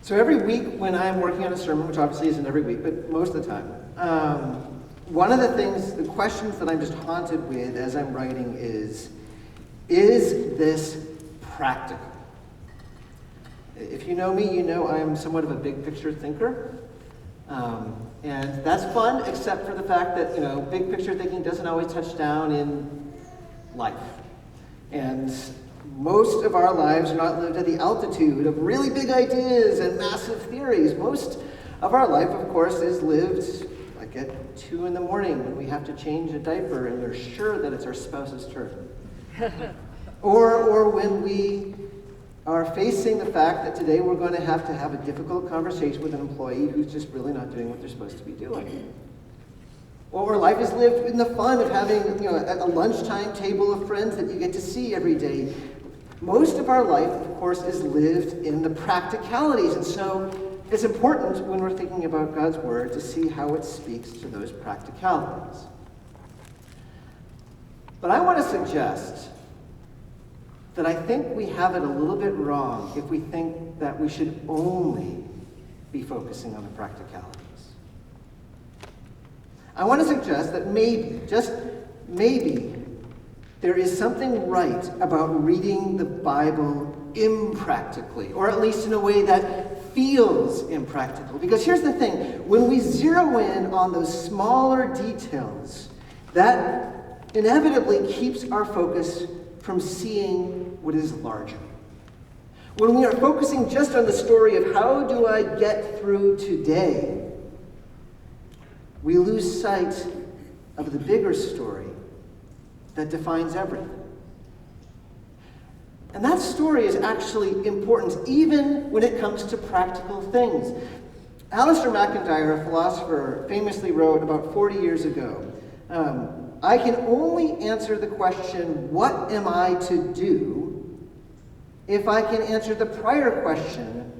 So every week when I'm working on a sermon, which obviously isn't every week, but most of the time, one of the questions that I'm just haunted with as I'm writing is this practical? If you know me, you know I'm somewhat of a big picture thinker. And that's fun, except for the fact that, big picture thinking doesn't always touch down in life. And most of our lives are not lived at the altitude of really big ideas and massive theories. Most of our life, of course, is lived like at 2 a.m. when we have to change a diaper and we're sure that it's our spouse's turn. or when we are facing the fact that today we're going to have a difficult conversation with an employee who's just really not doing what they're supposed to be doing. Or life is lived in the fun of having a lunchtime table of friends that you get to see every day. Most of our life, of course, is lived in the practicalities. And so it's important when we're thinking about God's Word to see how it speaks to those practicalities. But I want to suggest that I think we have it a little bit wrong if we think that we should only be focusing on the practicalities. I want to suggest that maybe, just maybe, there is something right about reading the Bible impractically, or at least in a way that feels impractical. Because here's the thing, when we zero in on those smaller details, that inevitably keeps our focus from seeing what is larger. When we are focusing just on the story of how do I get through today, we lose sight of the bigger story that defines everything. And that story is actually important even when it comes to practical things. Alistair MacIntyre, a philosopher, famously wrote about 40 years ago, I can only answer the question, what am I to do, if I can answer the prior question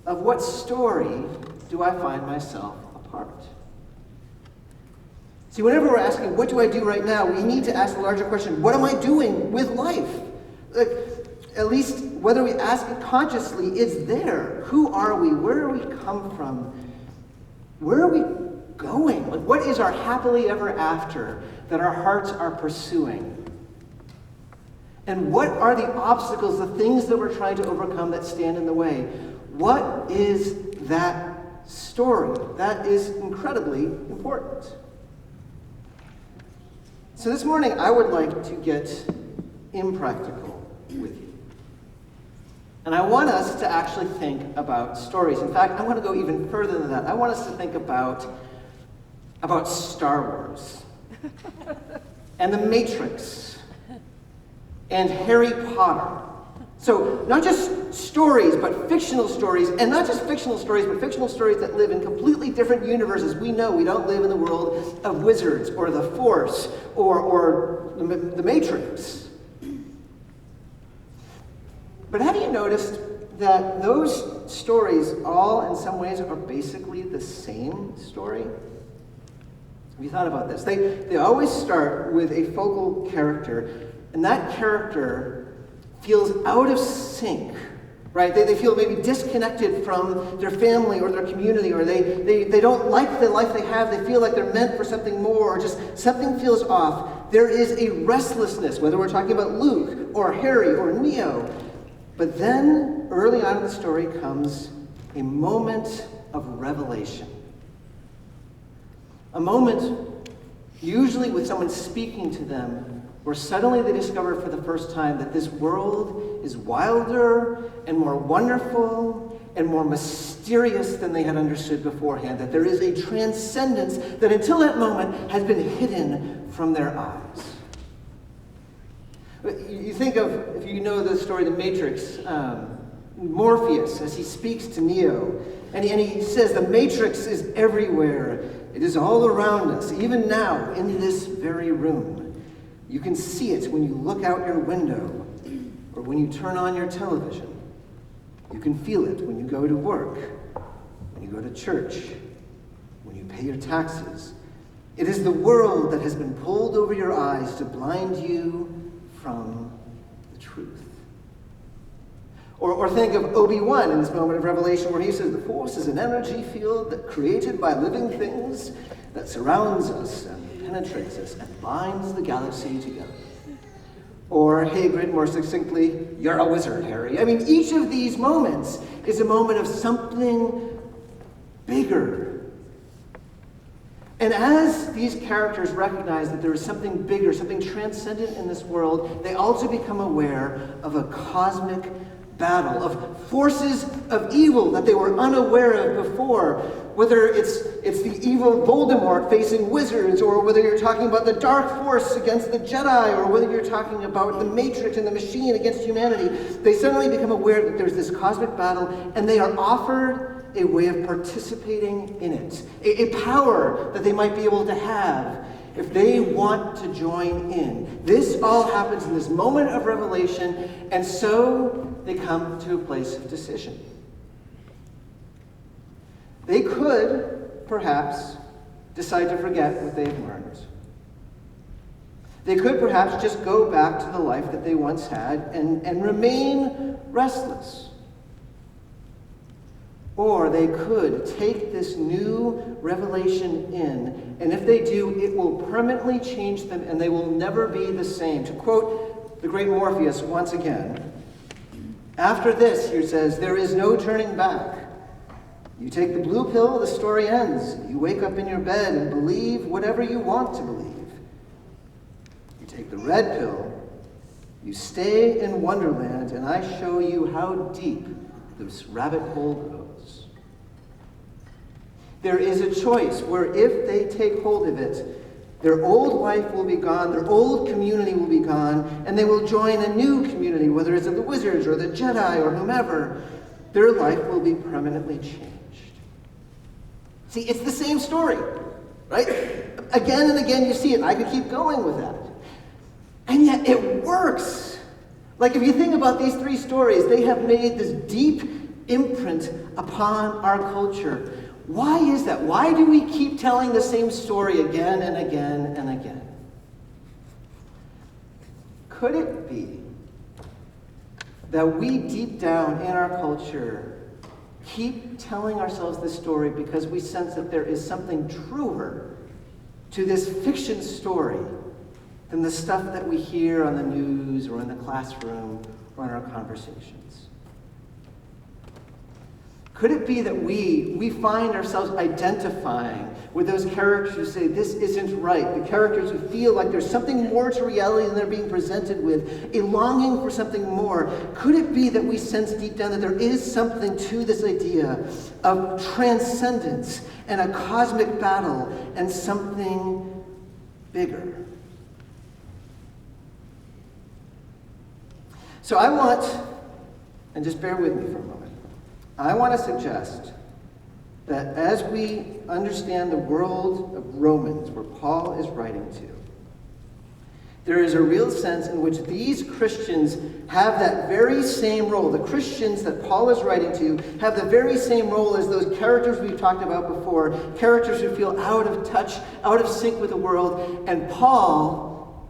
of what story do I find myself a part? See, whenever we're asking, what do I do right now, we need to ask the larger question, what am I doing with life? At least, whether we ask it consciously, it's there. Who are we? Where do we come from? Where are we going? What is our happily ever after that our hearts are pursuing? And what are the obstacles, the things that we're trying to overcome that stand in the way? What is that story? That is incredibly important. So this morning, I would like to get impractical with you. And I want us to actually think about stories. In fact, I want to go even further than that. I want us to think about Star Wars and the Matrix and Harry Potter. So not just stories, but fictional stories, and not just fictional stories, but fictional stories that live in completely different universes. We know we don't live in the world of wizards or the Force or the Matrix. But have you noticed that those stories all in some ways are basically the same story? Have you thought about this? They always start with a focal character, and that character feels out of sync, right? They feel maybe disconnected from their family or their community, or they don't like the life they have. They feel like they're meant for something more, or just something feels off. There is a restlessness, whether we're talking about Luke or Harry or Neo. But then, early on in the story comes a moment of revelation. A moment, usually with someone speaking to them, where suddenly they discover for the first time that this world is wilder and more wonderful and more mysterious than they had understood beforehand, that there is a transcendence that until that moment has been hidden from their eyes. You think of, if you know the story of the Matrix, Morpheus, as he speaks to Neo, and he says, the Matrix is everywhere. It is all around us, even now, in this very room. You can see it when you look out your window or when you turn on your television. You can feel it when you go to work, when you go to church, when you pay your taxes. It is the world that has been pulled over your eyes to blind you from the truth. Or think of Obi-Wan in this moment of revelation where he says, the Force is an energy field that created by living things that surrounds us and penetrates us and binds the galaxy together. Or Hagrid, more succinctly, you're a wizard, Harry. I mean, each of these moments is a moment of something bigger. And as these characters recognize that there is something bigger, something transcendent in this world, they also become aware of a cosmic battle, of forces of evil that they were unaware of before. Whether it's the evil Voldemort facing wizards, or whether you're talking about the dark force against the Jedi, or whether you're talking about the Matrix and the machine against humanity, they suddenly become aware that there's this cosmic battle, and they are offered a way of participating in it, a power that they might be able to have if they want to join in. This all happens in this moment of revelation, and so they come to a place of decision. They could, perhaps, decide to forget what they've learned. They could perhaps just go back to the life that they once had and remain restless. Or they could take this new revelation in, and if they do, it will permanently change them and they will never be the same. To quote the great Morpheus once again, after this, he says, there is no turning back. You take the blue pill, the story ends. You wake up in your bed and believe whatever you want to believe. You take the red pill, you stay in Wonderland, and I show you how deep this rabbit hole goes. There is a choice where if they take hold of it, their old life will be gone, their old community will be gone, and they will join a new community, whether it's of the wizards or the Jedi or whomever. Their life will be permanently changed. See, it's the same story, right? Again and again you see it. I could keep going with that. And yet it works. Like if you think about these three stories, they have made this deep imprint upon our culture. Why is that? Why do we keep telling the same story again and again and again? Could it be that we deep down in our culture keep telling ourselves this story because we sense that there is something truer to this fiction story than the stuff that we hear on the news or in the classroom or in our conversations? Could it be that we find ourselves identifying with those characters who say, this isn't right, the characters who feel like there's something more to reality than they're being presented with, a longing for something more? Could it be that we sense deep down that there is something to this idea of transcendence and a cosmic battle and something bigger? So I want, and just bear with me for a moment, I want to suggest that as we understand the world of Romans, where Paul is writing to, there is a real sense in which these Christians have that very same role. The Christians that Paul is writing to have the very same role as those characters we've talked about before, characters who feel out of touch, out of sync with the world. And Paul,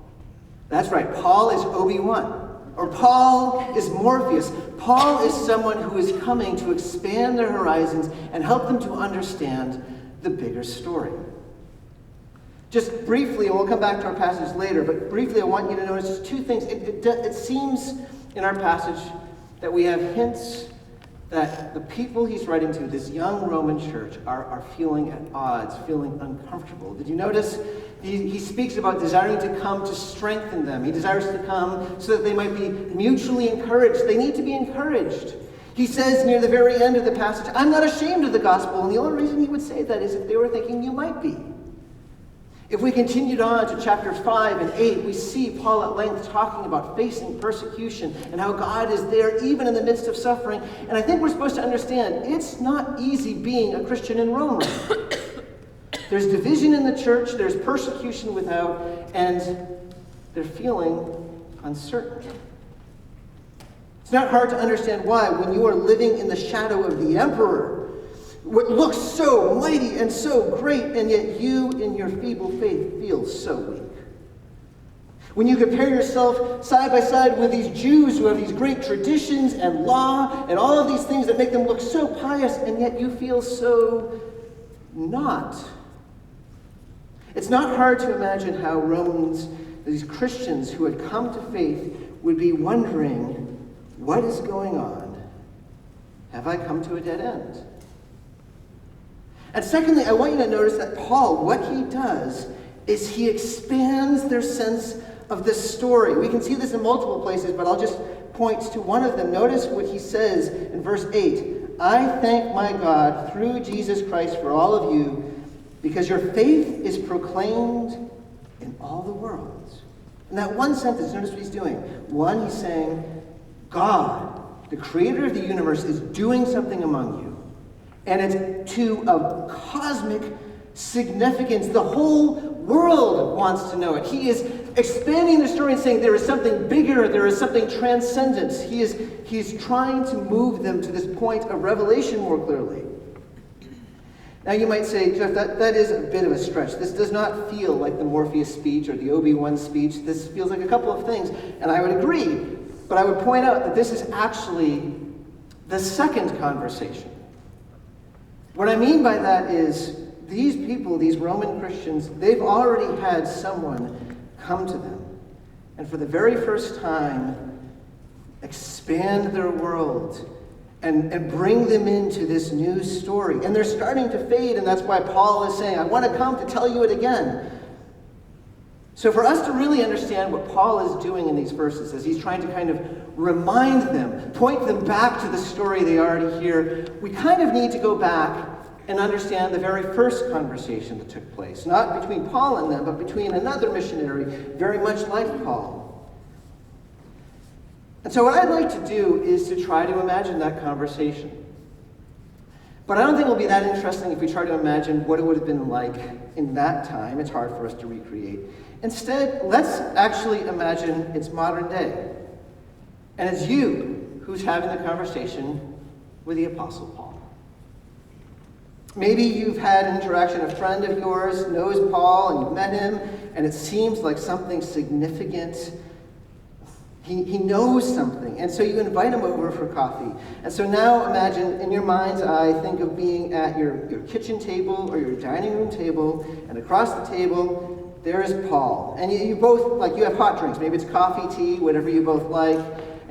that's right, Paul is Obi-Wan. Or Paul is Morpheus. Paul is someone who is coming to expand their horizons and help them to understand the bigger story. Just briefly, and we'll come back to our passage later, but briefly I want you to notice just two things. It seems in our passage that we have hints that the people he's writing to, this young Roman church, are feeling at odds, feeling uncomfortable. Did you notice? He speaks about desiring to come to strengthen them. He desires to come so that they might be mutually encouraged. They need to be encouraged. He says near the very end of the passage, I'm not ashamed of the gospel. And the only reason he would say that is if they were thinking you might be. If we continued on to chapters 5 and 8, we see Paul at length talking about facing persecution and how God is there even in the midst of suffering. And I think we're supposed to understand it's not easy being a Christian in Rome. There's division in the church, there's persecution without, and they're feeling uncertain. It's not hard to understand why when you are living in the shadow of the emperor, what looks so mighty and so great, and yet you in your feeble faith feel so weak. When you compare yourself side by side with these Jews who have these great traditions and law and all of these things that make them look so pious, and yet you feel so not. It's not hard to imagine how Romans, these Christians who had come to faith, would be wondering, what is going on? Have I come to a dead end? And secondly, I want you to notice that Paul, what he does is he expands their sense of this story. We can see this in multiple places, but I'll just point to one of them. Notice what he says in verse 8. I thank my God through Jesus Christ for all of you, because your faith is proclaimed in all the world. In that one sentence, notice what he's doing. One, he's saying, God, the creator of the universe, is doing something among you. And it's to a cosmic significance. The whole world wants to know it. He is expanding the story and saying there is something bigger, there is something transcendent. He's trying to move them to this point of revelation more clearly. Now you might say, Geoff, that is a bit of a stretch. This does not feel like the Morpheus speech or the Obi-Wan speech. This feels like a couple of things, and I would agree. But I would point out that this is actually the second conversation. What I mean by that is these people, these Roman Christians, they've already had someone come to them and for the very first time expand their world and bring them into this new story. And they're starting to fade, and that's why Paul is saying, I want to come to tell you it again. So for us to really understand what Paul is doing in these verses, as he's trying to kind of remind them, point them back to the story they already hear, we kind of need to go back and understand the very first conversation that took place. Not between Paul and them, but between another missionary very much like Paul. And so what I'd like to do is to try to imagine that conversation. But I don't think it'll be that interesting if we try to imagine what it would have been like in that time. It's hard for us to recreate. Instead, let's actually imagine it's modern day. And it's you who's having the conversation with the Apostle Paul. Maybe you've had an interaction, a friend of yours knows Paul, and you've met him, and it seems like something significant. He knows something, and so you invite him over for coffee. And so now imagine, in your mind's eye, think of being at your kitchen table or your dining room table, and across the table, there is Paul. And you both, like, you have hot drinks. Maybe it's coffee, tea, whatever you both like.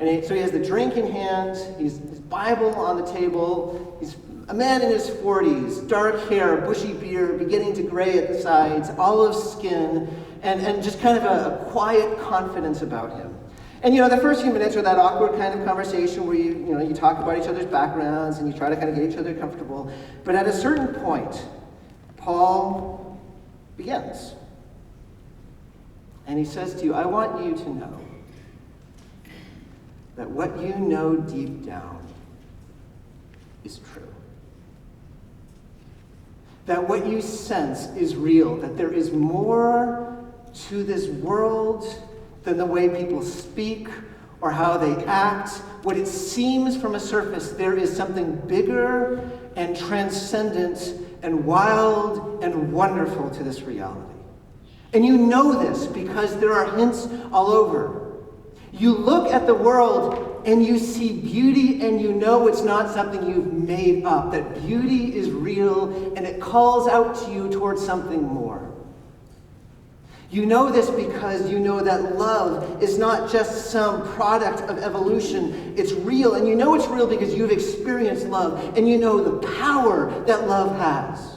And so he has the drink in hand, his Bible on the table. He's a man in his 40s, dark hair, bushy beard, beginning to gray at the sides, olive skin, and just kind of a quiet confidence about him. And the first few minutes are that awkward kind of conversation where you talk about each other's backgrounds and you try to kind of get each other comfortable. But at a certain point, Paul begins. And he says to you, I want you to know that what you know deep down is true. That what you sense is real, that there is more to this world than the way people speak or how they act. What it seems from a surface, there is something bigger and transcendent and wild and wonderful to this reality. And you know this because there are hints all over. You look at the world and you see beauty and you know it's not something you've made up, that beauty is real and it calls out to you towards something more. You know this because you know that love is not just some product of evolution. It's real, and you know it's real because you've experienced love, and you know the power that love has.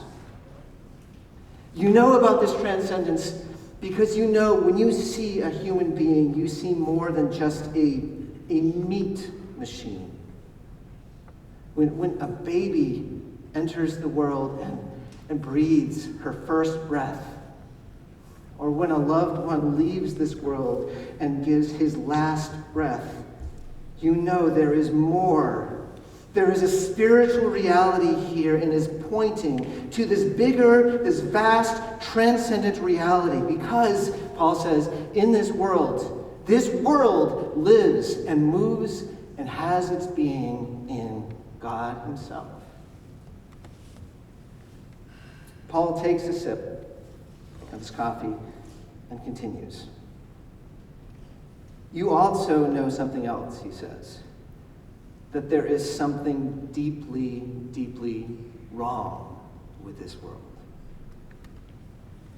You know about this transcendence because you know when you see a human being, you see more than just a meat machine. When a baby enters the world and breathes her first breath, or when a loved one leaves this world and gives his last breath, you know there is more. There is a spiritual reality here and is pointing to this bigger, this vast, transcendent reality. Because, Paul says, in this world lives and moves and has its being in God himself. Paul takes a sip of his coffee and continues. You also know something else, he says, that there is something deeply, deeply wrong with this world.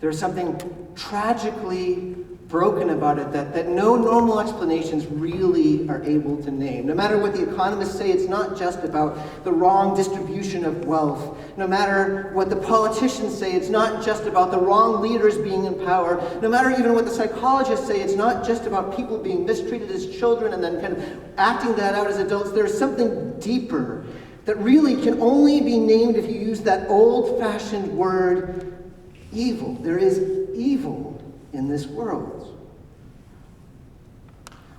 There's something tragically broken about it that no normal explanations really are able to name. No matter what the economists say, it's not just about the wrong distribution of wealth. No matter what the politicians say, it's not just about the wrong leaders being in power. No matter even what the psychologists say, it's not just about people being mistreated as children and then kind of acting that out as adults. There's something deeper that really can only be named if you use that old-fashioned word, evil. There is evil in this world.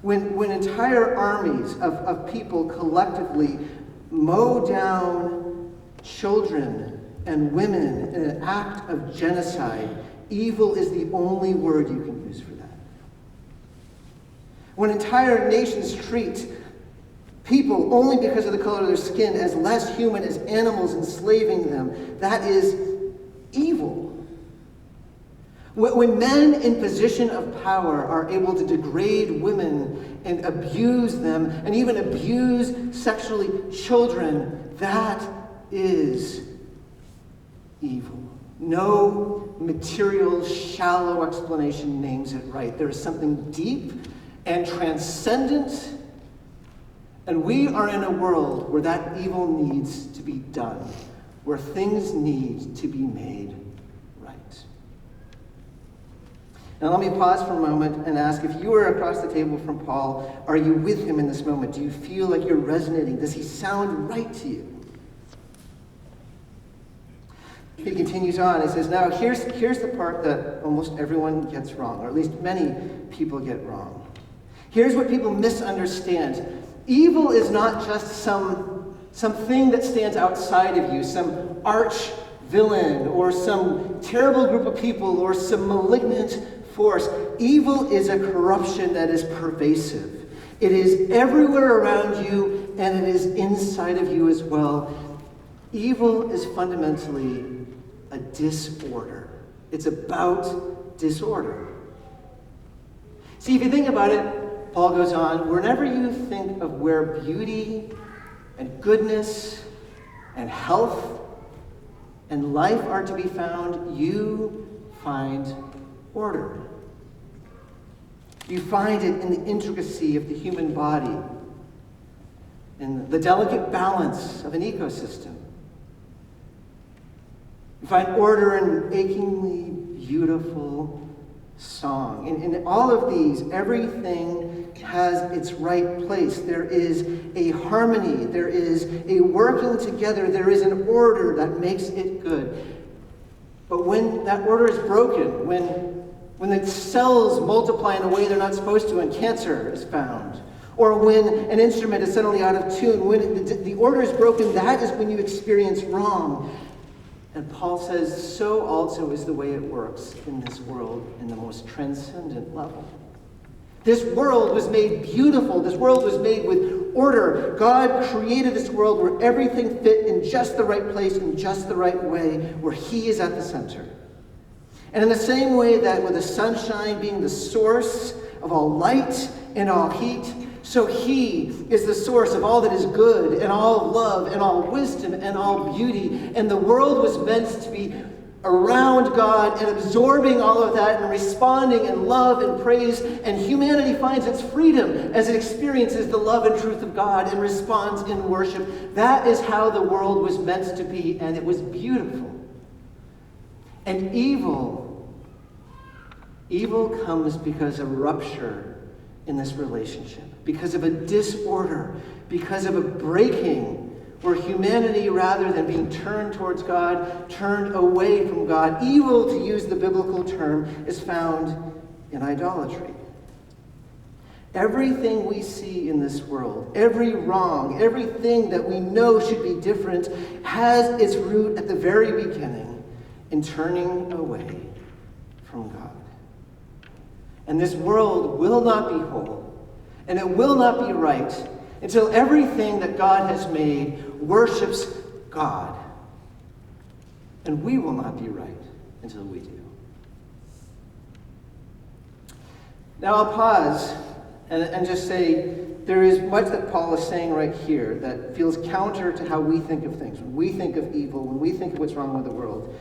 When entire armies of people collectively mow down children and women in an act of genocide, evil is the only word you can use for that. When entire nations treat people only because of the color of their skin as less human, as animals, enslaving them, that is evil. When men in position of power are able to degrade women and abuse them, and even abuse sexually children, that is evil. No material, shallow explanation names it right. There is something deep and transcendent, and we are in a world where that evil needs to be done, where things need to be made right. Now let me pause for a moment and ask, if you were across the table from Paul, are you with him in this moment? Do you feel like you're resonating? Does he sound right to you? He continues on. He says, now here's the part that almost everyone gets wrong, or at least many people get wrong. Here's what people misunderstand. Evil is not just something that stands outside of you, some arch villain or some terrible group of people or some malignant force. Evil is a corruption that is pervasive. It is everywhere around you, and it is inside of you as well. Evil is fundamentally a disorder. It's about disorder. See, if you think about it, Paul goes on, whenever you think of where beauty and goodness and health and life are to be found, you find order. You find it in the intricacy of the human body, in the delicate balance of an ecosystem. You find order in achingly beautiful song. In all of these, everything has its right place. There is a harmony. There is a working together. There is an order that makes it good. But when that order is broken, when the cells multiply in a way they're not supposed to and cancer is found, or when an instrument is suddenly out of tune, when the order is broken, that is when you experience wrong. And Paul says, so also is the way it works in this world in the most transcendent level. This world was made beautiful. This world was made with order. God created this world where everything fit in just the right place, in just the right way, where He is at the center. And in the same way that with the sunshine being the source of all light and all heat, so He is the source of all that is good and all love and all wisdom and all beauty. And the world was meant to be around God and absorbing all of that and responding in love and praise. And humanity finds its freedom as it experiences the love and truth of God and responds in worship. That is how the world was meant to be, and it was beautiful. And evil comes because of rupture in this relationship, because of a disorder, because of a breaking where humanity, rather than being turned towards God, turned away from God. Evil, to use the biblical term, is found in idolatry. Everything we see in this world, every wrong, everything that we know should be different, has its root at the very beginning in turning away from God. And this world will not be whole, and it will not be right until everything that God has made worships God. And we will not be right until we do. Now I'll pause and just say, there is much that Paul is saying right here that feels counter to how we think of things, when we think of evil, when we think of what's wrong with the world.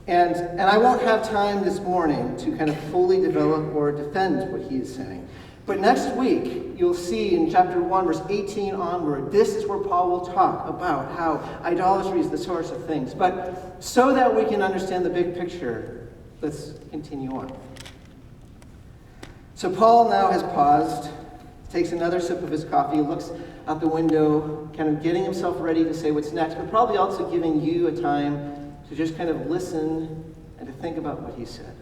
And I won't have time this morning to kind of fully develop or defend what he is saying. But next week, you'll see in chapter 1, verse 18 onward, this is where Paul will talk about how idolatry is the source of things. But so that we can understand the big picture, let's continue on. So Paul now has paused, takes another sip of his coffee, looks out the window, kind of getting himself ready to say what's next, but probably also giving you a time to just kind of listen and to think about what he said.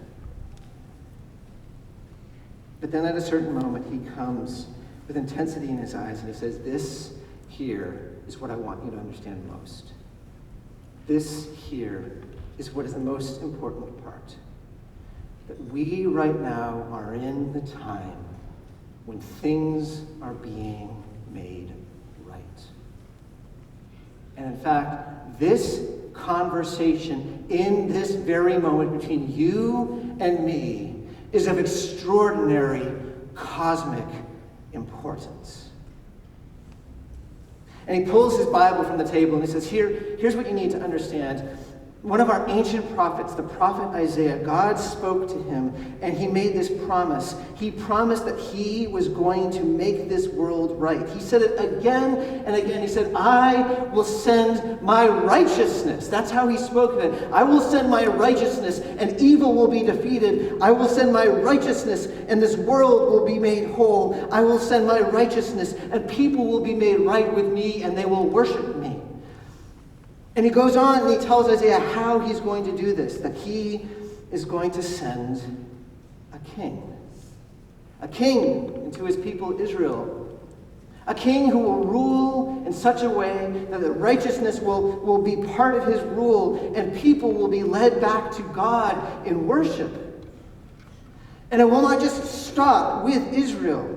But then at a certain moment, he comes with intensity in his eyes and he says, this here is what I want you to understand most. This here is what is the most important part. That we right now are in the time when things are being made right. And in fact, this conversation in this very moment between you and me is of extraordinary cosmic importance. And he pulls his Bible from the table and he says, here's what you need to understand. One of our ancient prophets, the prophet Isaiah, God spoke to him and he made this promise. He promised that he was going to make this world right. He said it again and again. He said, I will send my righteousness. That's how he spoke of it. I will send my righteousness and evil will be defeated. I will send my righteousness and this world will be made whole. I will send my righteousness and people will be made right with me and they will worship me. And he goes on and he tells Isaiah how he's going to do this, that he is going to send a king into his people Israel, a king who will rule in such a way that the righteousness will be part of his rule and people will be led back to God in worship. And it will not just stop with Israel.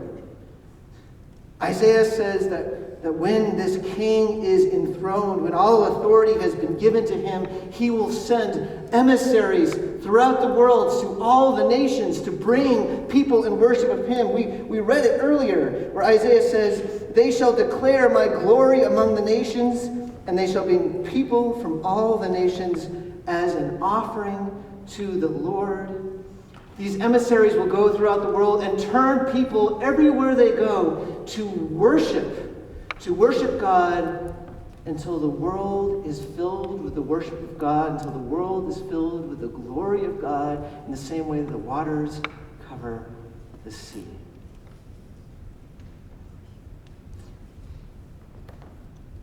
Isaiah says that when this king is enthroned, when all authority has been given to him, he will send emissaries throughout the world to all the nations to bring people in worship of him. We read it earlier where Isaiah says, they shall declare my glory among the nations, and they shall be people from all the nations as an offering to the Lord. These emissaries will go throughout the world and turn people everywhere they go to worship God until the world is filled with the worship of God, until the world is filled with the glory of God in the same way that the waters cover the sea.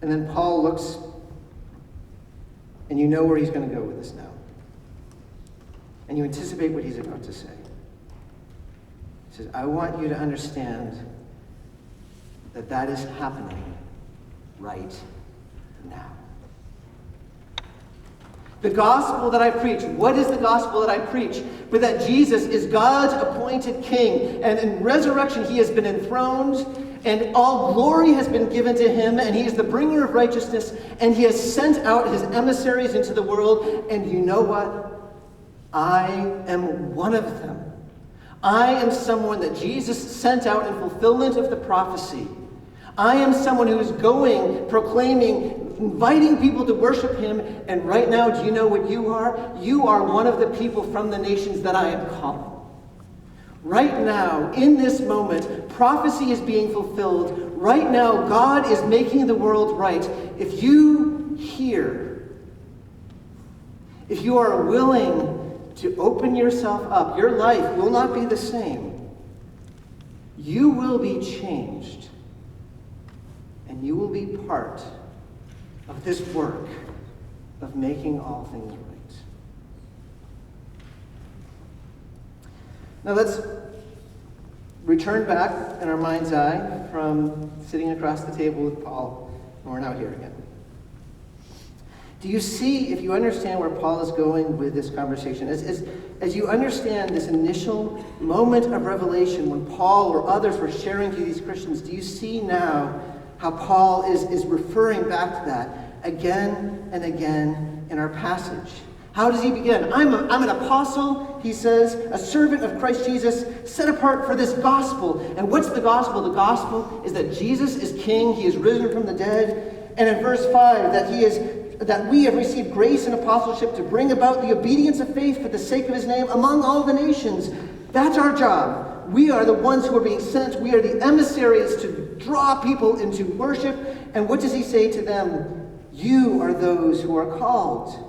And then Paul looks, and you know where he's going to go with this now. And you anticipate what he's about to say. He says, I want you to understand that is happening right now. The gospel that I preach, what is the gospel that I preach? But that Jesus is God's appointed king, and in resurrection he has been enthroned, and all glory has been given to him, and he is the bringer of righteousness, and he has sent out his emissaries into the world, and you know what? I am one of them. I am someone that Jesus sent out in fulfillment of the prophecy. I am someone who is going, proclaiming, inviting people to worship him. And right now, do you know what you are? You are one of the people from the nations that I am calling. Right now, in this moment, prophecy is being fulfilled. Right now, God is making the world right. If you hear, if you are willing to open yourself up, your life will not be the same. You will be changed. And you will be part of this work of making all things right. Now let's return back in our mind's eye from sitting across the table with Paul, and we're now here again. Do you see, if you understand where Paul is going with this conversation, as you understand this initial moment of revelation when Paul or others were sharing to these Christians, do you see now how Paul is referring back to that again and again in our passage? How does he begin? I'm an apostle, he says, a servant of Christ Jesus, set apart for this gospel. And what's the gospel? The gospel is that Jesus is king, he is risen from the dead. And in verse 5, that we have received grace and apostleship to bring about the obedience of faith for the sake of his name among all the nations. That's our job. We are the ones who are being sent. We are the emissaries to draw people into worship. And what does he say to them? You are those who are called.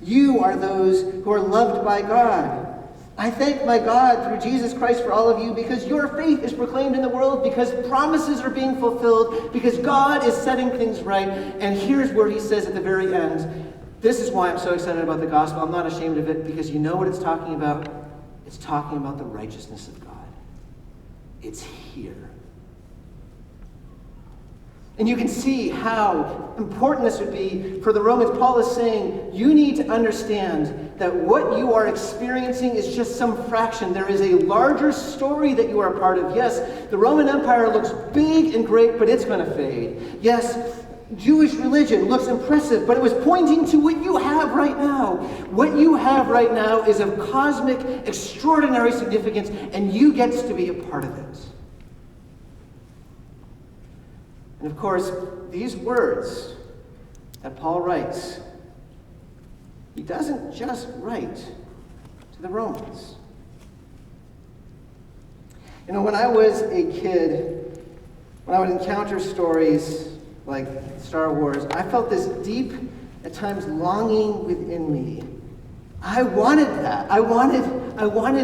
You are those who are loved by God. I thank my God through Jesus Christ for all of you, because your faith is proclaimed in the world, because promises are being fulfilled, because God is setting things right. And here's where he says at the very end, this is why I'm so excited about the gospel. I'm not ashamed of it, because you know what it's talking about? It's talking about the righteousness of God. It's here. And you can see how important this would be for the Romans. Paul is saying, you need to understand that what you are experiencing is just some fraction. There is a larger story that you are a part of. Yes, the Roman Empire looks big and great, but it's going to fade. Yes, Jewish religion looks impressive, but it was pointing to what you have right now. What you have right now is of cosmic, extraordinary significance, and you get to be a part of it. And of course, these words that Paul writes, he doesn't just write to the Romans. You know, when I was a kid, when I would encounter stories like Star Wars, I felt this deep, at times, longing within me. I wanted that. I wanted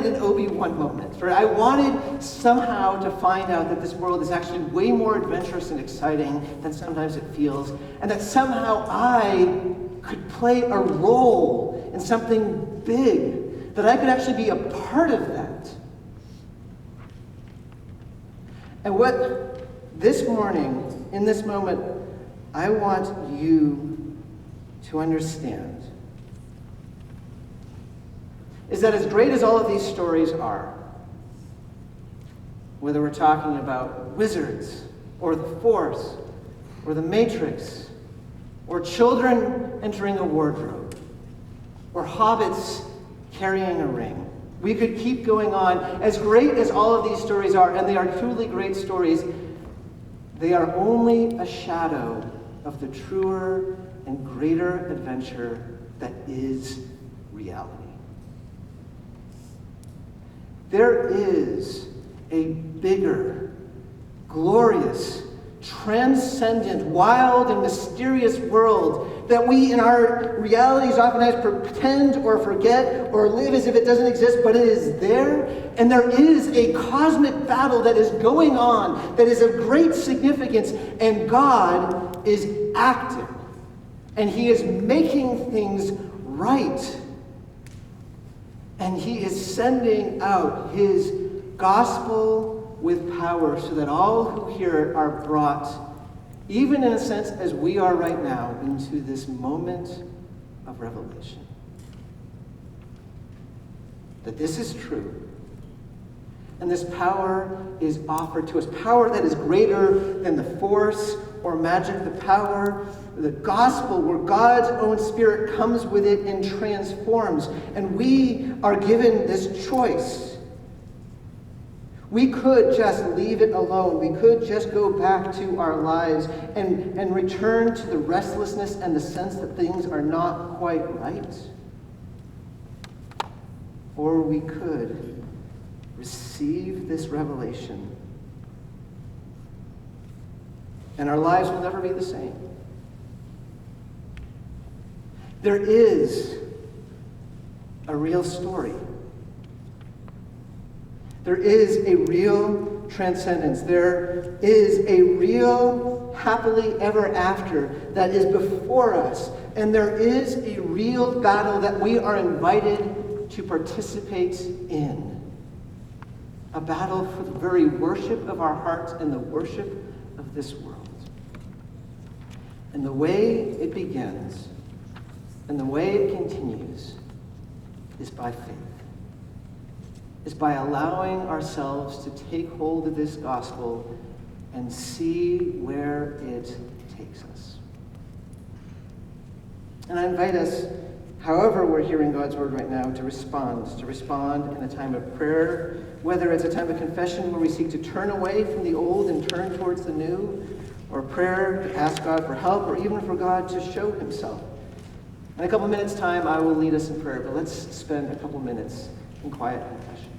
an Obi-Wan moment. Right? I wanted somehow to find out that this world is actually way more adventurous and exciting than sometimes it feels, and that somehow I could play a role in something big, that I could actually be a part of that. And what this morning, in this moment, I want you to understand is that as great as all of these stories are, whether we're talking about wizards, or the Force, or the Matrix, or children entering a wardrobe, or hobbits carrying a ring, we could keep going on. As great as all of these stories are, and they are truly great stories, they are only a shadow of the truer and greater adventure that is reality. There is a bigger, glorious, transcendent, wild, and mysterious world that we in our realities oftentimes pretend or forget or live as if it doesn't exist, but it is there. And there is a cosmic battle that is going on that is of great significance, and God is active. And he is making things right. And he is sending out his gospel with power so that all who hear it are brought, even in a sense as we are right now, into this moment of revelation. That this is true. And this power is offered to us. Power that is greater than the Force or magic. The power, the gospel, where God's own Spirit comes with it and transforms. And we are given this choice. We could just leave it alone. We could just go back to our lives and return to the restlessness and the sense that things are not quite right. Or we could receive this revelation, and our lives will never be the same. There is a real story. There is a real transcendence. There is a real happily ever after that is before us. And there is a real battle that we are invited to participate in. A battle for the very worship of our hearts and the worship of this world. And the way it begins and the way it continues is by faith. Is by allowing ourselves to take hold of this gospel and see where it takes us. And I invite us, However we're hearing God's word right now, to respond in a time of prayer, whether it's a time of confession where we seek to turn away from the old and turn towards the new, or prayer to ask God for help, or even for God to show himself. In a couple minutes' time, I will lead us in prayer, but let's spend a couple minutes in quiet confession.